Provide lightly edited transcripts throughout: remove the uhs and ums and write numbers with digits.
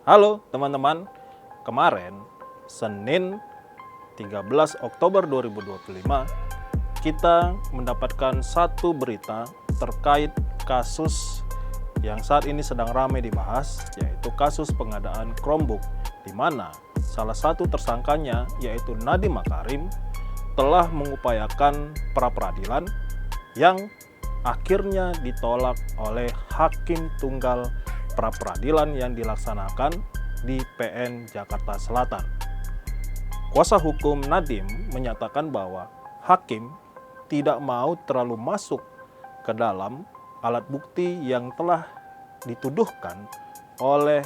Halo teman-teman, kemarin Senin 13 Oktober 2025 kita mendapatkan satu berita terkait kasus yang saat ini sedang ramai dibahas, yaitu kasus pengadaan Chromebook, di mana salah satu tersangkanya yaitu Nadiem Makarim telah mengupayakan pra-peradilan yang akhirnya ditolak oleh Hakim Tunggal pra-peradilan yang dilaksanakan di PN Jakarta Selatan. Kuasa hukum Nadiem menyatakan bahwa hakim tidak mau terlalu masuk ke dalam alat bukti yang telah dituduhkan oleh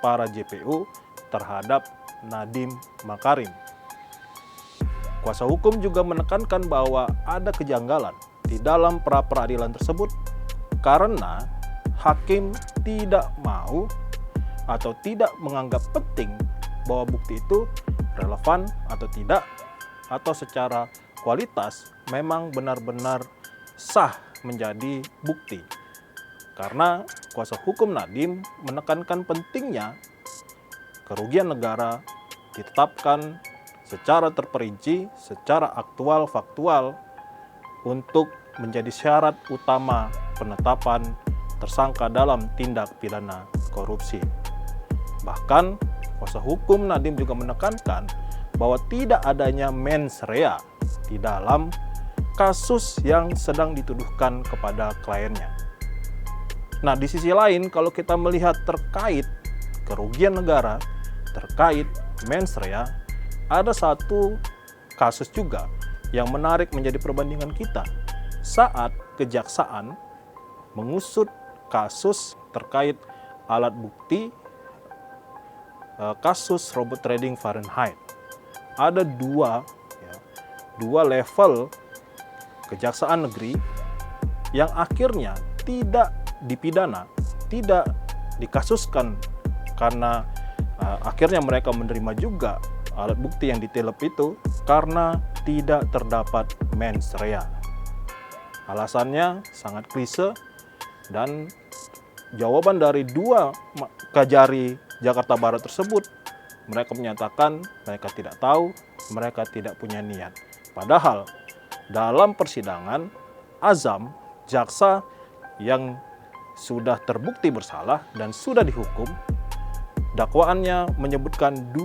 para JPU terhadap Nadiem Makarim. Kuasa hukum juga menekankan bahwa ada kejanggalan di dalam pra-peradilan tersebut karena hakim tidak mau atau tidak menganggap penting bahwa bukti itu relevan atau tidak, atau secara kualitas memang benar-benar sah menjadi bukti. Karena kuasa hukum Nadiem menekankan pentingnya kerugian negara ditetapkan secara terperinci, secara aktual, faktual untuk menjadi syarat utama penetapan tersangka dalam tindak pidana korupsi. Bahkan, kuasa hukum Nadiem juga menekankan bahwa tidak adanya mens rea di dalam kasus yang sedang dituduhkan kepada kliennya. Nah, di sisi lain, kalau kita melihat terkait kerugian negara, terkait mens rea, ada satu kasus juga yang menarik menjadi perbandingan kita saat kejaksaan mengusut kasus terkait alat bukti kasus robot trading Fahrenheit. Ada dua level kejaksaan negeri yang akhirnya tidak dipidana, tidak dikasuskan karena akhirnya mereka menerima juga alat bukti yang ditelep itu karena tidak terdapat mens rea. Alasannya sangat klise dan jawaban dari dua Kajari Jakarta Barat tersebut, mereka menyatakan mereka tidak tahu, mereka tidak punya niat. Padahal dalam persidangan azam jaksa yang sudah terbukti bersalah dan sudah dihukum, dakwaannya menyebutkan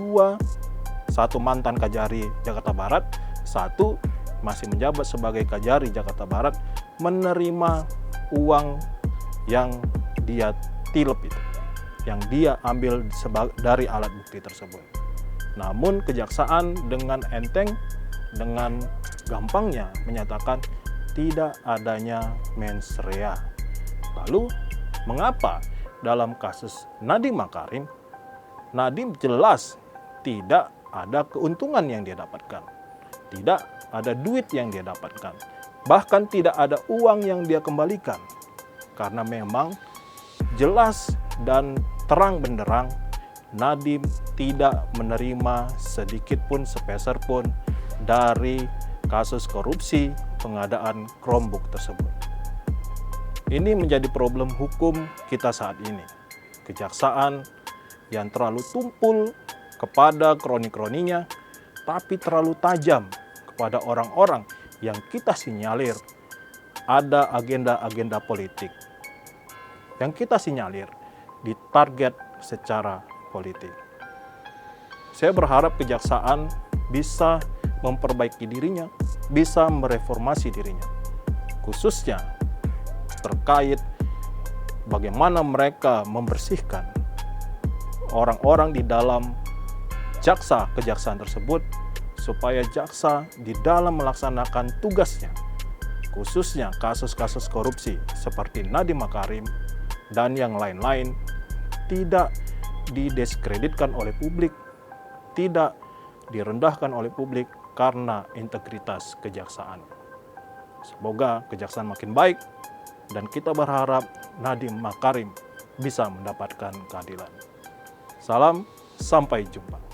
satu mantan Kajari Jakarta Barat, satu masih menjabat sebagai Kajari Jakarta Barat, menerima uang yang dia tilep itu, yang dia ambil dari alat bukti tersebut. Namun kejaksaan dengan enteng, dengan gampangnya menyatakan tidak adanya mens rea. Lalu mengapa dalam kasus Nadiem Makarim, Nadiem jelas tidak ada keuntungan yang dia dapatkan, tidak ada duit yang dia dapatkan, bahkan tidak ada uang yang dia kembalikan, karena memang jelas dan terang benderang Nadiem tidak menerima sedikit pun, sepeser pun dari kasus korupsi pengadaan Chromebook tersebut. Ini menjadi problem hukum kita saat ini. Kejaksaan yang terlalu tumpul kepada kroni-kroninya, tapi terlalu tajam kepada orang-orang yang kita sinyalir ada agenda-agenda politik, yang kita sinyalir ditarget secara politik. Saya berharap kejaksaan bisa memperbaiki dirinya, bisa mereformasi dirinya, khususnya terkait bagaimana mereka membersihkan orang-orang di dalam kejaksaan tersebut, supaya jaksa di dalam melaksanakan tugasnya, khususnya kasus-kasus korupsi seperti Nadiem Makarim dan yang lain-lain, tidak didiskreditkan oleh publik, tidak direndahkan oleh publik karena integritas kejaksaan. Semoga kejaksaan makin baik dan kita berharap Nadiem Makarim bisa mendapatkan keadilan. Salam, sampai jumpa.